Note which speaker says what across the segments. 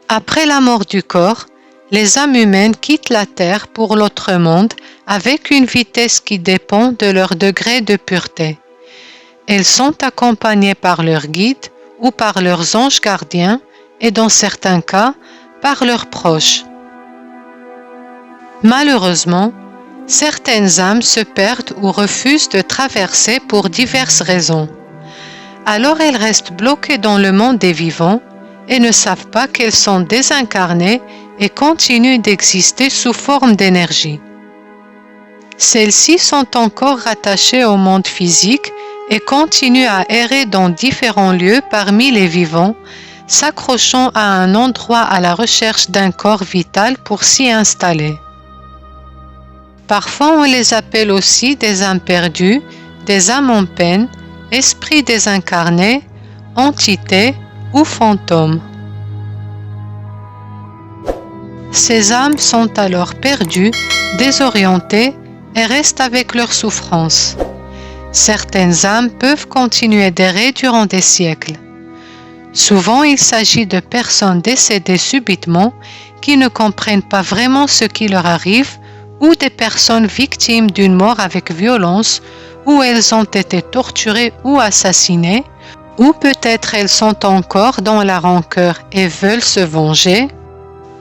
Speaker 1: Après la mort du corps, les âmes humaines quittent la terre pour l'autre monde avec une vitesse qui dépend de leur degré de pureté. Elles sont accompagnées par leurs guides ou par leurs anges gardiens et dans certains cas, par leurs proches. Malheureusement, certaines âmes se perdent ou refusent de traverser pour diverses raisons. Alors elles restent bloquées dans le monde des vivants et ne savent pas qu'elles sont désincarnées et continuent d'exister sous forme d'énergie. Celles-ci sont encore rattachées au monde physique et continuent à errer dans différents lieux parmi les vivants, s'accrochant à un endroit à la recherche d'un corps vital pour s'y installer. Parfois on les appelle aussi des âmes perdues, des âmes en peine, esprits désincarnés, entités ou fantômes. Ces âmes sont alors perdues, désorientées et restent avec leurs souffrances. Certaines âmes peuvent continuer d'errer durant des siècles. Souvent, il s'agit de personnes décédées subitement qui ne comprennent pas vraiment ce qui leur arrive ou des personnes victimes d'une mort avec violence où elles ont été torturées ou assassinées, ou peut-être elles sont encore dans la rancœur et veulent se venger.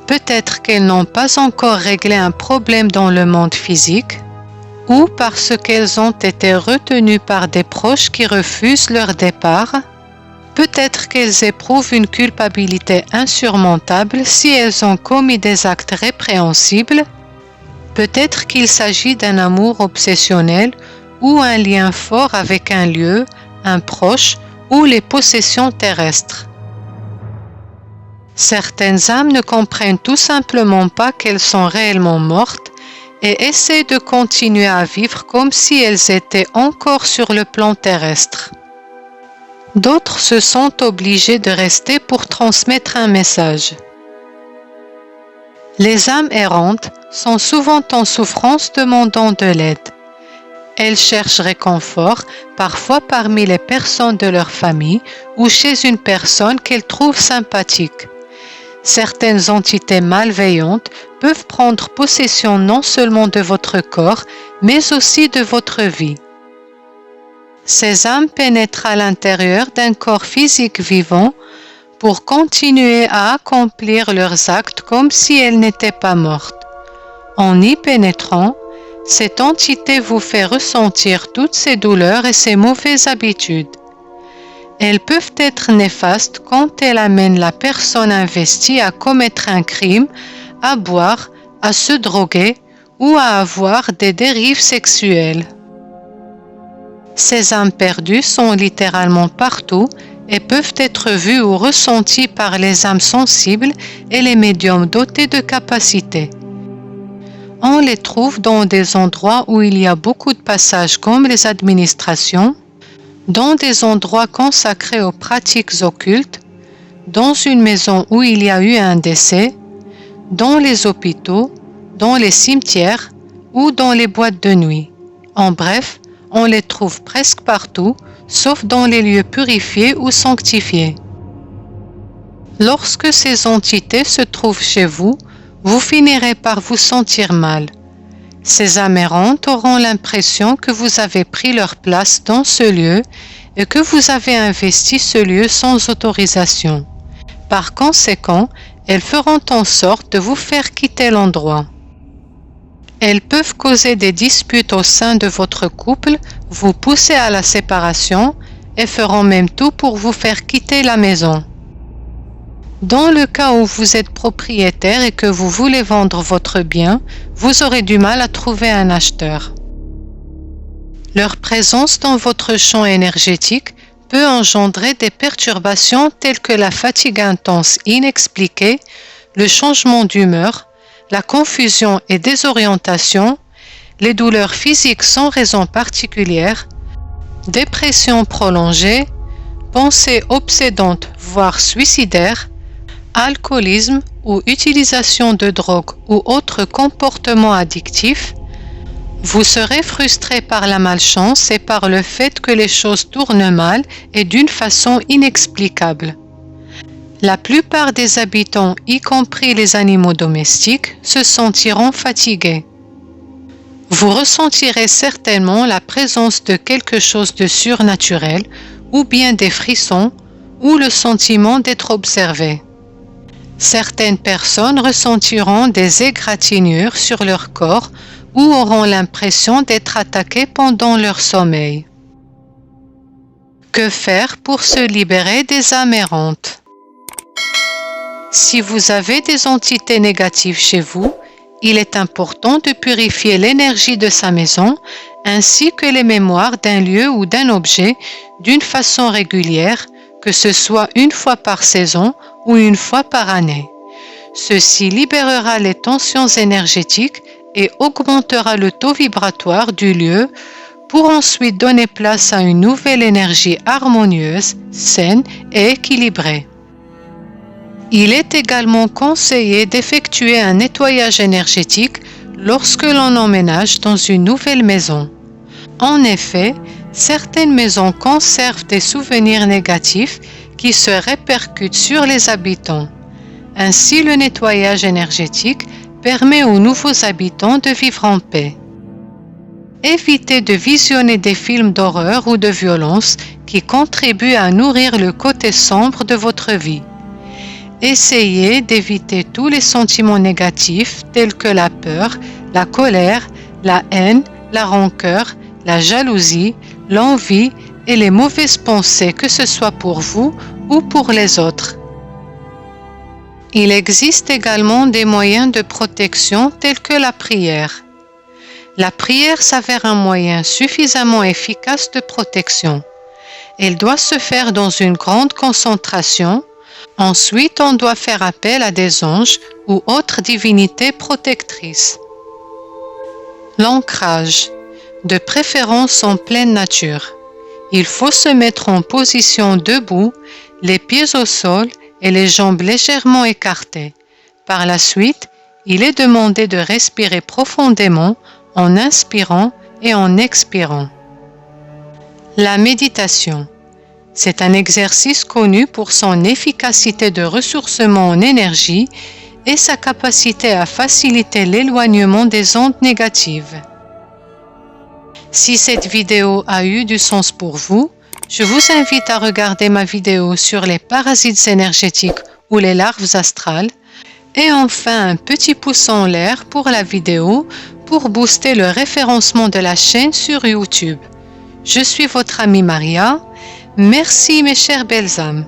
Speaker 1: Peut-être qu'elles n'ont pas encore réglé un problème dans le monde physique, ou parce qu'elles ont été retenues par des proches qui refusent leur départ. Peut-être qu'elles éprouvent une culpabilité insurmontable si elles ont commis des actes répréhensibles. Peut-être qu'il s'agit d'un amour obsessionnel ou un lien fort avec un lieu, un proche ou les possessions terrestres. Certaines âmes ne comprennent tout simplement pas qu'elles sont réellement mortes et essaient de continuer à vivre comme si elles étaient encore sur le plan terrestre. D'autres se sont obligées de rester pour transmettre un message. Les âmes errantes sont souvent en souffrance demandant de l'aide. Elles cherchent réconfort, parfois parmi les personnes de leur famille ou chez une personne qu'elles trouvent sympathique. Certaines entités malveillantes peuvent prendre possession non seulement de votre corps, mais aussi de votre vie. Ces âmes pénètrent à l'intérieur d'un corps physique vivant pour continuer à accomplir leurs actes comme si elles n'étaient pas mortes. En y pénétrant, cette entité vous fait ressentir toutes ces douleurs et ces mauvaises habitudes. Elles peuvent être néfastes quand elles amènent la personne investie à commettre un crime, à boire, à se droguer ou à avoir des dérives sexuelles. Ces âmes perdues sont littéralement partout et peuvent être vues ou ressenties par les âmes sensibles et les médiums dotés de capacités. On les trouve dans des endroits où il y a beaucoup de passages comme les administrations, dans des endroits consacrés aux pratiques occultes, dans une maison où il y a eu un décès, dans les hôpitaux, dans les cimetières ou dans les boîtes de nuit. En bref, on les trouve presque partout, sauf dans les lieux purifiés ou sanctifiés. Lorsque ces entités se trouvent chez vous, vous finirez par vous sentir mal. Ces âmes errantes auront l'impression que vous avez pris leur place dans ce lieu et que vous avez investi ce lieu sans autorisation. Par conséquent, elles feront en sorte de vous faire quitter l'endroit. Elles peuvent causer des disputes au sein de votre couple, vous pousser à la séparation et feront même tout pour vous faire quitter la maison. Dans le cas où vous êtes propriétaire et que vous voulez vendre votre bien, vous aurez du mal à trouver un acheteur. Leur présence dans votre champ énergétique peut engendrer des perturbations telles que la fatigue intense inexpliquée, le changement d'humeur, la confusion et désorientation, les douleurs physiques sans raison particulière, dépression prolongée, pensées obsédantes voire suicidaires, alcoolisme ou utilisation de drogue ou autres comportements addictifs. Vous serez frustré par la malchance et par le fait que les choses tournent mal et d'une façon inexplicable. La plupart des habitants, y compris les animaux domestiques, se sentiront fatigués. Vous ressentirez certainement la présence de quelque chose de surnaturel, ou bien des frissons, ou le sentiment d'être observé. Certaines personnes ressentiront des égratignures sur leur corps ou auront l'impression d'être attaquées pendant leur sommeil. Que faire pour se libérer des âmes errantes? Si vous avez des entités négatives chez vous, il est important de purifier l'énergie de sa maison ainsi que les mémoires d'un lieu ou d'un objet d'une façon régulière, que ce soit une fois par saison ou une fois par année. Ceci libérera les tensions énergétiques et augmentera le taux vibratoire du lieu pour ensuite donner place à une nouvelle énergie harmonieuse, saine et équilibrée. Il est également conseillé d'effectuer un nettoyage énergétique lorsque l'on emménage dans une nouvelle maison. En effet, certaines maisons conservent des souvenirs négatifs qui se répercutent sur les habitants. Ainsi, le nettoyage énergétique permet aux nouveaux habitants de vivre en paix. Évitez de visionner des films d'horreur ou de violence qui contribuent à nourrir le côté sombre de votre vie. Essayez d'éviter tous les sentiments négatifs tels que la peur, la colère, la haine, la rancœur, la jalousie, l'envie et les mauvaises pensées, que ce soit pour vous ou pour les autres. Il existe également des moyens de protection tels que la prière. La prière s'avère un moyen suffisamment efficace de protection. Elle doit se faire dans une grande concentration. Ensuite, on doit faire appel à des anges ou autres divinités protectrices. L'ancrage, de préférence en pleine nature. Il faut se mettre en position debout, les pieds au sol et les jambes légèrement écartées. Par la suite, il est demandé de respirer profondément en inspirant et en expirant. La méditation. C'est un exercice connu pour son efficacité de ressourcement en énergie et sa capacité à faciliter l'éloignement des ondes négatives. Si cette vidéo a eu du sens pour vous, je vous invite à regarder ma vidéo sur les parasites énergétiques ou les larves astrales et enfin un petit pouce en l'air pour la vidéo pour booster le référencement de la chaîne sur YouTube. Je suis votre amie Maria. Merci mes chères belles âmes.